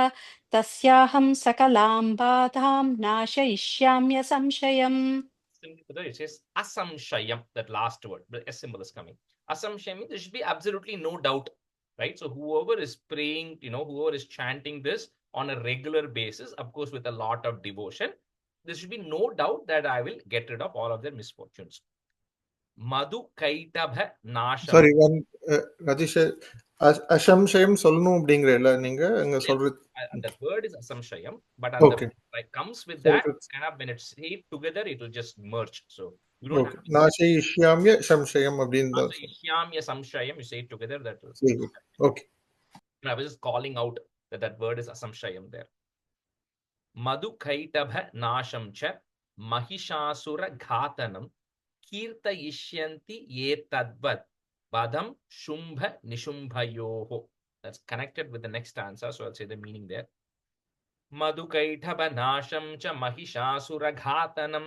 तस्याहं सकलां बाधां नाशयिष्याम्य संशयम्. It says asamshayam, that last word, the S symbol is coming. Asamshayam means there should be absolutely no doubt, right? So whoever is praying, whoever is chanting this on a regular basis, of course, with a lot of devotion, there should be no doubt that I will get rid of all of their misfortunes. Madhu Kaitabha Nasham. Sorry, one Rajesh, Ashamshayam சொல்லணும் அப்படிங்கறல நீங்க அங்க சொல்றது. The word is Asamshayam, but it comes with that kind of when it's said together, it will just merge. So you don't have to Nashayishyamya samshayam அப்படினு தான். Nashayishyamya samshayam, you say it together, that will. Okay. I was just calling out that word is Asamshayam there. Madhu Kaitabha Nasham cha Mahishasura Ghatanam Kirtayishyanti Etadvat Vadam Shumbha Nishumbhayoho. That's connected with the next stanza, so I'll say the meaning there. Madhukaithabha nasham cha mahishasura ghatanam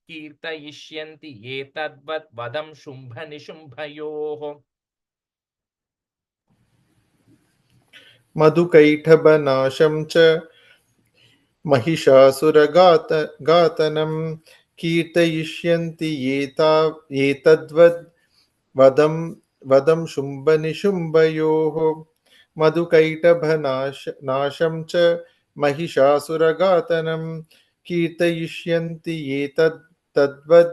kirtayishyanti etadvat vadam shumbha nishumbhayoho. Madhukaithabha nasham cha mahishasura ghatanam kirtayishyanti etadvat vadam shumbha nishumbhayoho. Madhukaithabha nasham cha Mahishasuraghātanam kirtayishyanti etadvad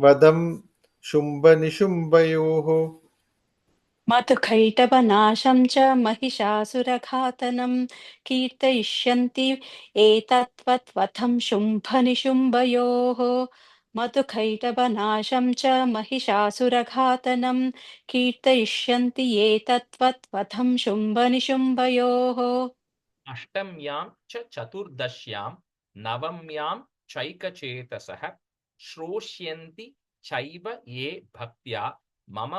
vadam shumbha nishumbhayoho. मधुकैटभनाशं च महिषासुरघातनं कीर्तयिष्यन्ति एतद्वद्वथं शुम्भनिशुम्भयोः मधुकैटभनाशं च महिषासुरघातनं कीर्तयिष्यन्ति ये तत्त्वत्वथं शुम्भनिशुम्भयोः अष्टम्यां च चतुर्दश्यां नवम्यां चैकचेतसः श्रोष्यन्ति चैव ये भक्त्या मम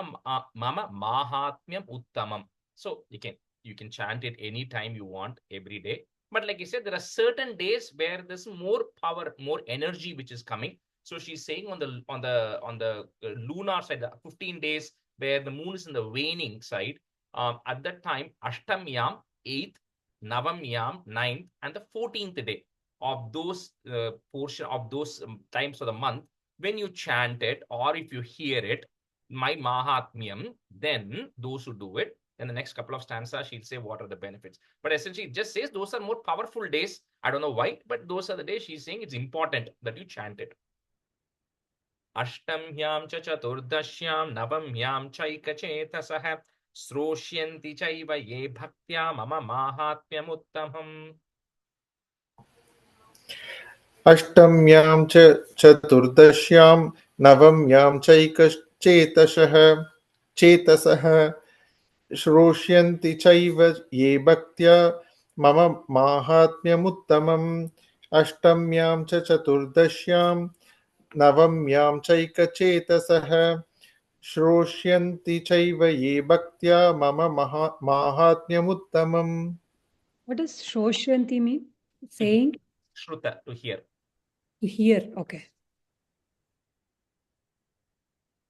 माहात्म्यम् उत्तमम्. So you can chant it anytime you want, every day. But like you said, there are certain days where there's more power, more energy which is coming. So she's saying on the lunar side, the 15 days where the moon is in the waning side, at that time, Ashtamyam, 8th, Navamyam, 9th, and the 14th day of those portion of those times of the month, when you chant it or if you hear it, my Mahatmyam, then those who do it, in the next couple of stanzas, she'll say what are the benefits. But essentially, it just says those are more powerful days. I don't know why, but those are the days she's saying it's important that you chant it. Ashtamyam cha chaturdashyam navamyam chaikachetasah श्रोष्यन्ति चैव ये भक्त्या मम माहात्म्यमुत्तमम्. अष्टम्यां च चतुर्दश्यां नवम्यां चैकचेतसः श्रोष्यन्ति चैव ये भक्त्या मम माहात्म्यमुत्तमम्. अष्टम्यां च चतुर्दश्यां नवम्यां चैकचेतसः श्रोष्यन्ति चैव ये भक्त्या मम माहात्म्यमुत्तमम्. What does Shoshwanti mean? Saying? Shruta, to hear. To hear, okay.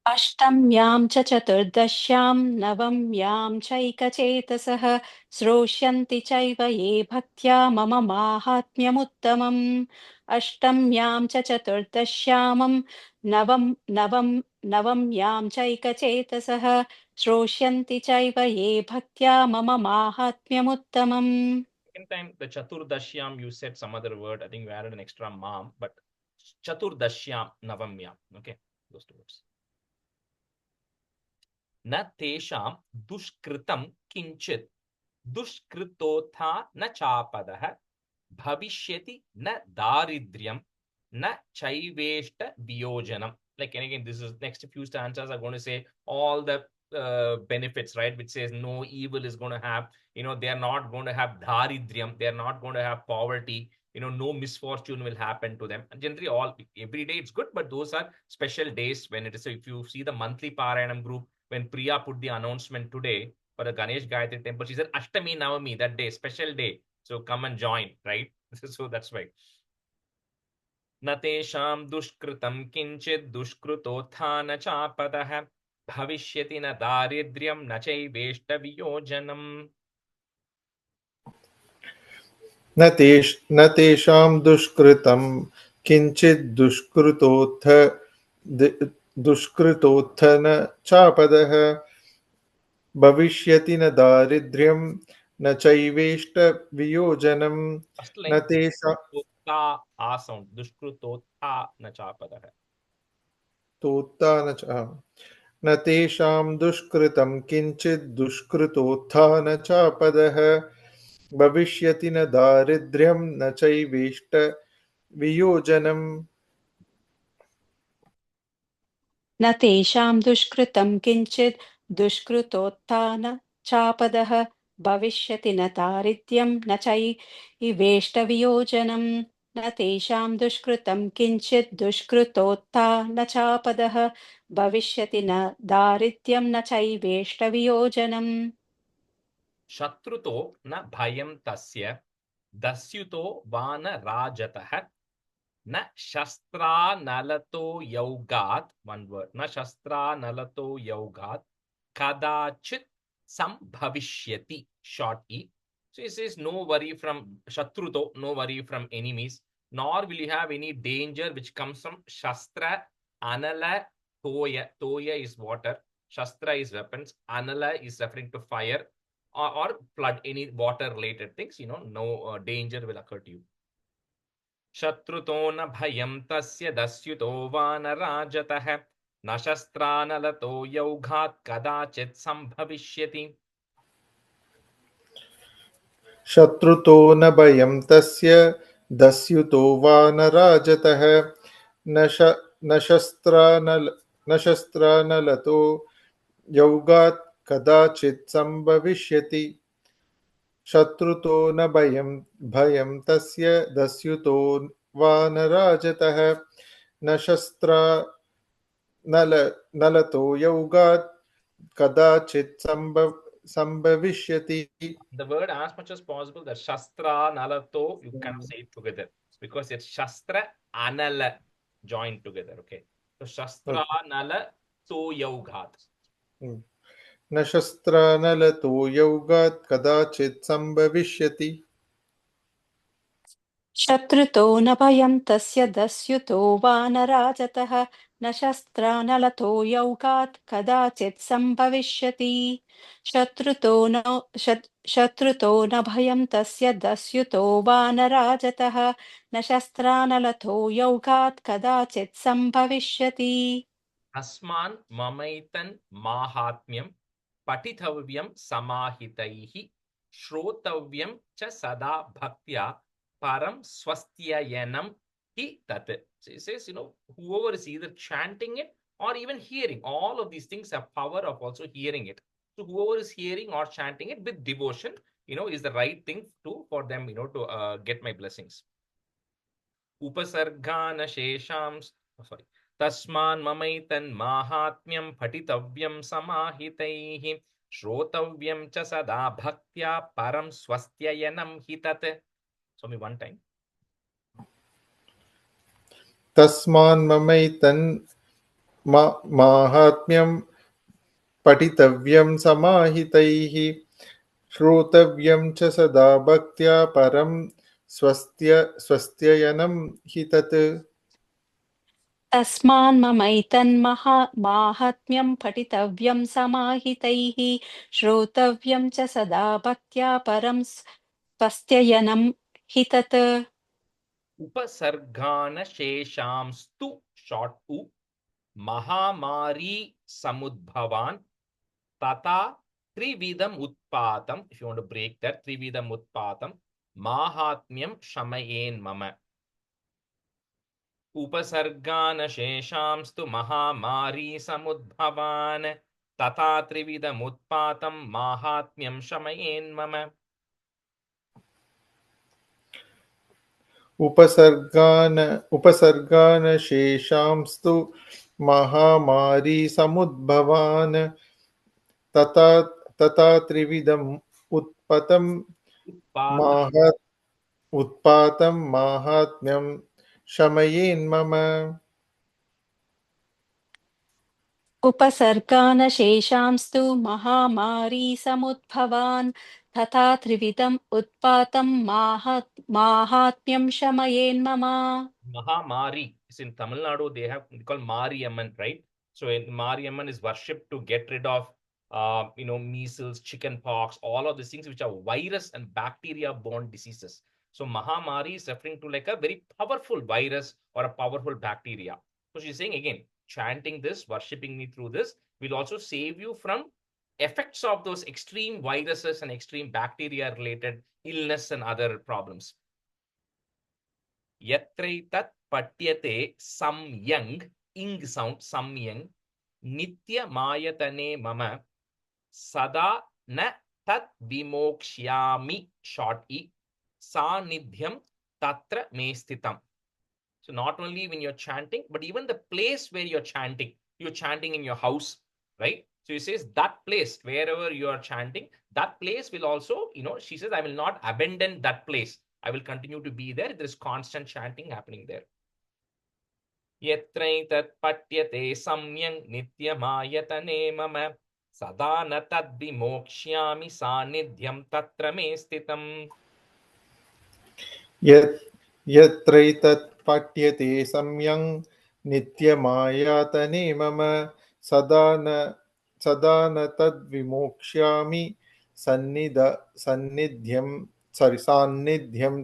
अष्टम्यां च चतुर्दश्यां नवम्यां चैकचेतसः श्रोष्यन्ति चैव ये भक्त्या मम माहात्म्यमुत्तमम् अष्टम्यां च चतुर्दश्यामं नवम्यां चैकचेतसः श्रोष्यन्ति चैव ये भक्त्या मम माहात्म्यमुत्तमम्. Second time, the Chaturdashyam, you said some other word. I think you added an extra mam, but Chaturdashyam, Navamyam. Okay, those two words. न तेषां दुष्कृतं किंचित दुष्कृतोथा न चापदः भविष्यति न दारिद्र्यं न चैवेष्ट वियोजनम. Like, and again, this is next few stanzas are going to say all the benefits, right? Which says no evil is going to have, they are not going to have daridryam, they are not going to have poverty, no misfortune will happen to them. And generally, every day it's good, but those are special days when it is. So if you see the monthly Parayanam group, when Priya put the announcement today for the Ganesh Gayatri temple, she said Ashtami Navami, that day, special day. So come and join, right? So that's why. न तेषां दुष्कृतं किंचित् दुष्कृतोत्था न चापदः भविष्यति न दारिद्र्यं न चैवेष्ट वियोजनम्. न तेषां दुष्कृतं किंचित् दुष्कृतोत्थ न चापदः भविष्यति न दारिद्र्यं न चैवेष्ट वियोजनम्. न तेषां sound दुष्कृतोत्था न चापदः न तेषां दुष्कृतं किंचित् दुष्कृतोत्था न चापदः भविष्यति न दारिद्र्यं न चैवेष्ट वियोजनम्. न तेषां दुष्कृतं किंचित् दुष्कृतोत्था न चापदः भविष्यति न दारिद्र्यं न चैवेष्टवियोजनम्. न तेषां दुष्कृतं किंचित् दुष्कृतोत्था न चापदः भविष्यति न दारिद्र्यं न चैवेष्टवियोजनम्. शत्रुतो न भयं तस्य दस्युतो वा न राजतः न शस्त्रानलतो यौगात्. One word. न शस्त्रानलतो यौगात् कदाचित् संभविष्यति. Short e. So he says no worry from Shatruto, no worry from enemies, nor will you have any danger which comes from Shastra, Anala, Toya. Toya is water, Shastra is weapons, Anala is referring to fire or flood, any water related things, no danger will occur to you. शत्रुतो न भयं तस्य दस्युतो वा न राजतः न शस्त्रानलतो यौघात् कदाचित् संभविष्यति. शत्रुतो न भयं तस्य दस्युतो वा न राजतः न न शस्त्रानलतो यौगात् कदाचित् सम्भविष्यति शत्रुतो न भयं तस्य दस्युतो वा न राजतः न शस्त्रानलतो यौगात् कदाचित् सम्भविष्यति. The word as much as possible, the Shastra, Nalato, you cannot say it together because it's Shastra, Anala joined together. Okay. So Shastra, Nala, To Yaughat. न शस्त्रानलतो यौगात् कदाचित् सम्भविष्यति. शत्रुतो न भयं तस्य दस्युतो वा न राजतः न शस्त्रानलतो यौगात् कदाचित् सम्भविष्यति शत्रुतो न भयं तस्य दस्युतो वा न राजतः न शस्त्रानलतो यौगात् कदाचित् सम्भविष्यति Asman Mamaitan Mahatmyam Patithavyam Samahitaihi Shrotavyam Cha Sada Bhaktya Param Swastyayanam Hi Tat. So it says, whoever is either chanting it or even hearing, all of these things have power of also hearing it. So whoever is hearing or chanting it with devotion, is the right thing for them, to get my blessings. Upasargana Sheshams, sorry. Tasman mamaitan mahatmyam patitavyam samahitaihi shrotavyam cha sada bhaktya param swastyayanam hitat. So me one time. तस्मान् ममैतन् माहात्म्यं पठितव्यं समाहितैः श्रोतव्यं च सदा भक्त्या परं स्वस्त्ययनं हि तत्. तस्मान्ममैतन्माहात्म्यं पठितव्यं समाहितैः श्रोतव्यं च सदा भक्त्या परं स्वस्त्ययनं हि तत् Upasargana sheshamstu short u mahamari samudbhavan tata trividam utpatam. If you want to break that, trividam utpatam mahatmyam shamayen mama. Upasargana sheshamstu mahamari samudbhavan tata trividam utpatam mahatmyam shamayen mama. उपसर्गान शेषांस्तु महामारी समुद्भवान् तथा त्रिविधम् उत्पातं माहात्म्यं शमयेन्मम. उपसर्गानशेषांस्तु महामारी समुद्भवान् तथा त्रिविधम् उत्पातं माहात्म्यं शमयेन्मम. Mahamari is in Tamil Nadu. They call Mariamman, right? So Mariamman is worshipped to get rid of, measles, chicken pox, all of these things which are virus and bacteria-borne diseases. So Mahamari is referring to like a very powerful virus or a powerful bacteria. So she's saying again, chanting this, worshipping me through this will also save you from effects of those extreme viruses and extreme bacteria-related illness and other problems. Yatraitat patyate samyang, ing sound, samyang, nitya mayatane mama, sada na tat vimokshyami, short e, sanidhyam tatra me sthitam. So not only when you're chanting, but even the place where you're chanting in your house, right? So he says that place, wherever you are chanting, that place will also, she says, I will not abandon that place. I will continue to be there. There is constant chanting happening there. Yatraitat patyate samyang nityamayatane mama sadana tad vimokshyami sanidhyam tatra me sthitam. यत्रैतत् पाठ्यते सम्यं नित्यमायातने मम सदा न तद्विमोक्ष्यामि सान्निध्यं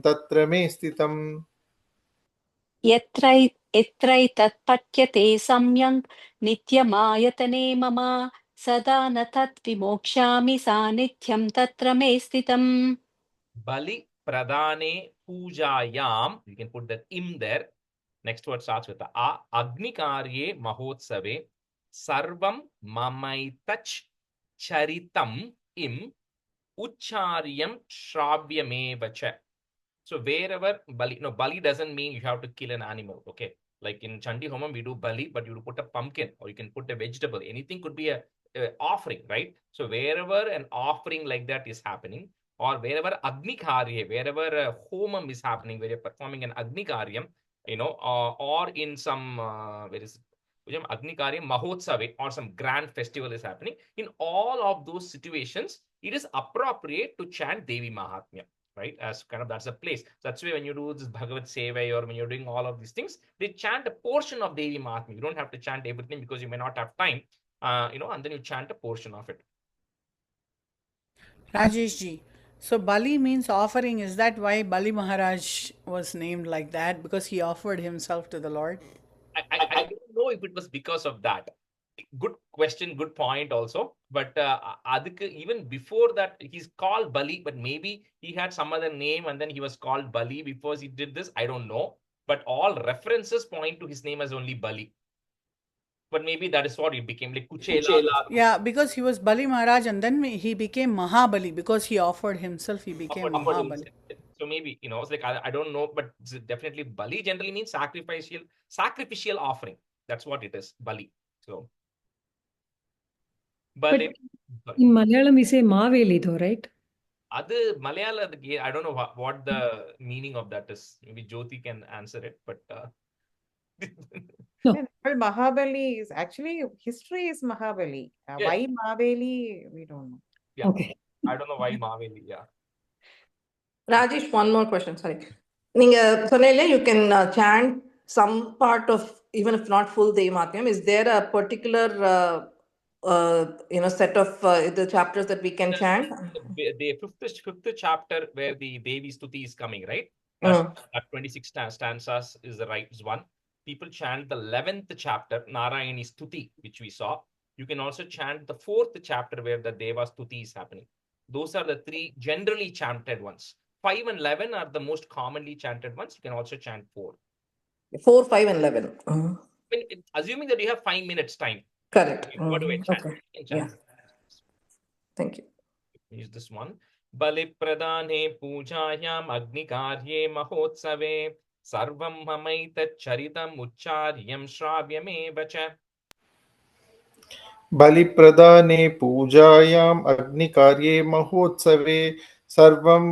तत्र मे स्थितम्. यत्रैतत् पठ्यते सम्यं नित्यमायतने मम सदा न तत् विमोक्ष्यामि सान्निध्यं तत्र मे स्थितम्. Bali pradane pujayam, you can put that im there. Next word starts with a. Agnikarye mahotsave sarvam mamaitach charitam im ucharyam shravyameva. So wherever Bali, no, Bali doesn't mean you have to kill an animal, okay? Like in Chandi Homam, we do Bali, but you put a pumpkin or you can put a vegetable. Anything could be a offering, right? So wherever an offering like that is happening, or wherever Agni Karya, wherever a Homam is happening, where you're performing an Agni Karyam, or in some, where is Agni Karyam Mahotsave, or some grand festival is happening, in all of those situations, it is appropriate to chant Devi Mahatmyam, right? As kind of that's a place. That's why when you do this Bhagavad Seva or when you're doing all of these things, they chant a portion of Devi Mahatmya. You don't have to chant everything because you may not have time, and then you chant a portion of it. Rajesh ji, so Bali means offering. Is that why Bali Maharaj was named like that? Because he offered himself to the Lord? I don't know if it was because of that. Good question, good point also. But even before that, he's called Bali, but maybe he had some other name and then he was called Bali before he did this. I don't know. But all references point to his name as only Bali. But maybe that is what it became, like Kuchela. Yeah, because he was Bali Maharaj and then he became Mahabali because he offered himself, he became Mahabali. So maybe, it's like, I don't know, but definitely Bali generally means sacrificial offering. That's what it is, Bali. So, Bali. In Malayalam, we say Maveli though, right? Other Malayalam, I don't know what the meaning of that is. Maybe Jyoti can answer it, but No. Well, Mahabali is actually, history is Mahabali. Yes. Why Maveli, we don't know. Yeah. Okay. I don't know why Maveli. Yeah. Rajesh, one more question. Sorry. You can chant some part of, even if not full Devi Mahatmyam. Is there a particular set of the chapters that we can chant? The fifth chapter where the Devi Stuti is coming, right? That 26 stanzas is the right one. People chant the 11th chapter, Narayani Stuti, which we saw. You can also chant the 4th chapter where the Deva Stuti is happening. Those are the 3 generally chanted ones. 5 and 11 are the most commonly chanted ones. You can also chant 4. 4, 5, and 11. Assuming that you have 5 minutes time. Correct. What do I chant? Okay. Yeah. Thank you. Use this one. Bali pradane pujayam agnikarye mahotsave sarvam mamaita charitam ucharyam shravyameva cha. बलिप्रदाने पूजायाम् अग्निकार्ये महोत्सवे सर्वं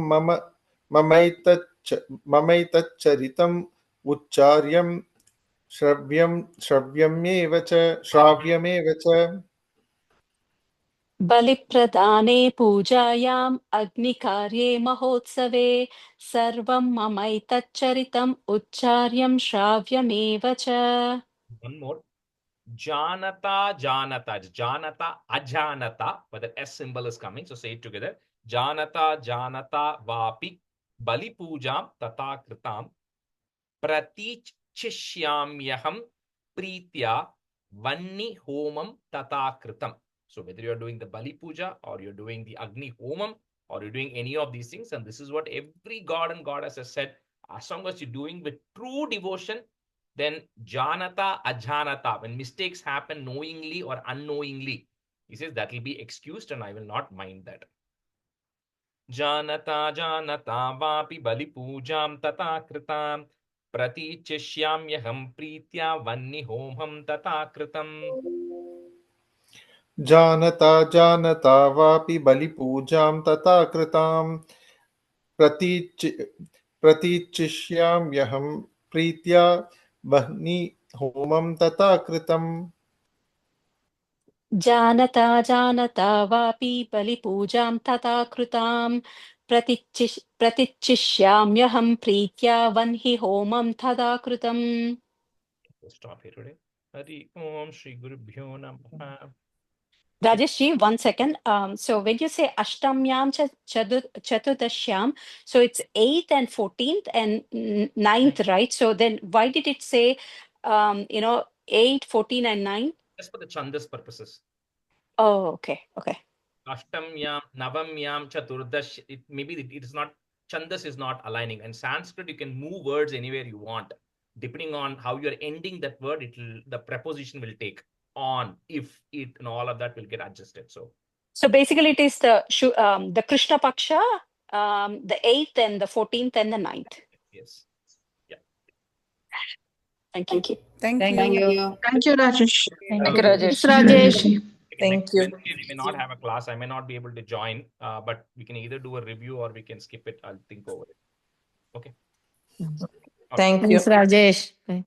ममैतच्चरितम् उच्चार्यं श्राव्यमेव च बलिप्रदाने पूजायाम् अग्निकार्ये महोत्सवे सर्वं ममैतच्चरितम् उच्चार्यं श्राव्यमेव च. One more. Janata, ajanata, but the S symbol is coming, so say it together. Janata, vapi, bali pujam tata kritam, pratichishyamyaham pritya vanni homam tata kritam. So whether you're doing the Bali Puja or you're doing the Agni Homam or you're doing any of these things, and this is what every god and goddess has said, as long as you're doing with true devotion, then janata, ajanata, when mistakes happen knowingly or unknowingly, he says that will be excused and I will not mind that. Janata, vapi bali pujam tata kritam, pratichishyamyaham pritya vanni homam tata kritam. जानता वापि बलिपूजां तथा कृतां प्रतीचिष्याम्यहं प्रीत्या वह्नि होमं तथा कृतम् जानता वापि बलिपूजां तथा कृतां प्रतिचिष्याम्यहं प्रीत्या वह्नि होमं तथा कृतम्. Stop here today. Hari Om Shri Guru Bhyo Namaha. Rajeshri, 1 second. So when you say Ashtamyam Chaturdashyam, so it's 8th and 14th and 9th, right? So then why did it say, 8, 14 and 9? Just for the Chandas purposes. Oh, okay. Ashtamyam, Navamyam, Chaturdash, maybe it is not, Chandas is not aligning. And Sanskrit, you can move words anywhere you want. depending on how you're ending that word, the preposition will take on, if it, and all of that will get adjusted. So basically, it is the Krishna Paksha, the 8th and the 14th and the 9th. Yes. Yeah. Thank you. Thank Thank you. you. Thank you, Rajesh. Thank you, Rajesh. Rajesh. Thank you. Wednesday, we may not have a class. I may not be able to join, but we can either do a review or we can skip it. I'll think over it. Okay. Thank you. Thanks, Rajesh. Bye.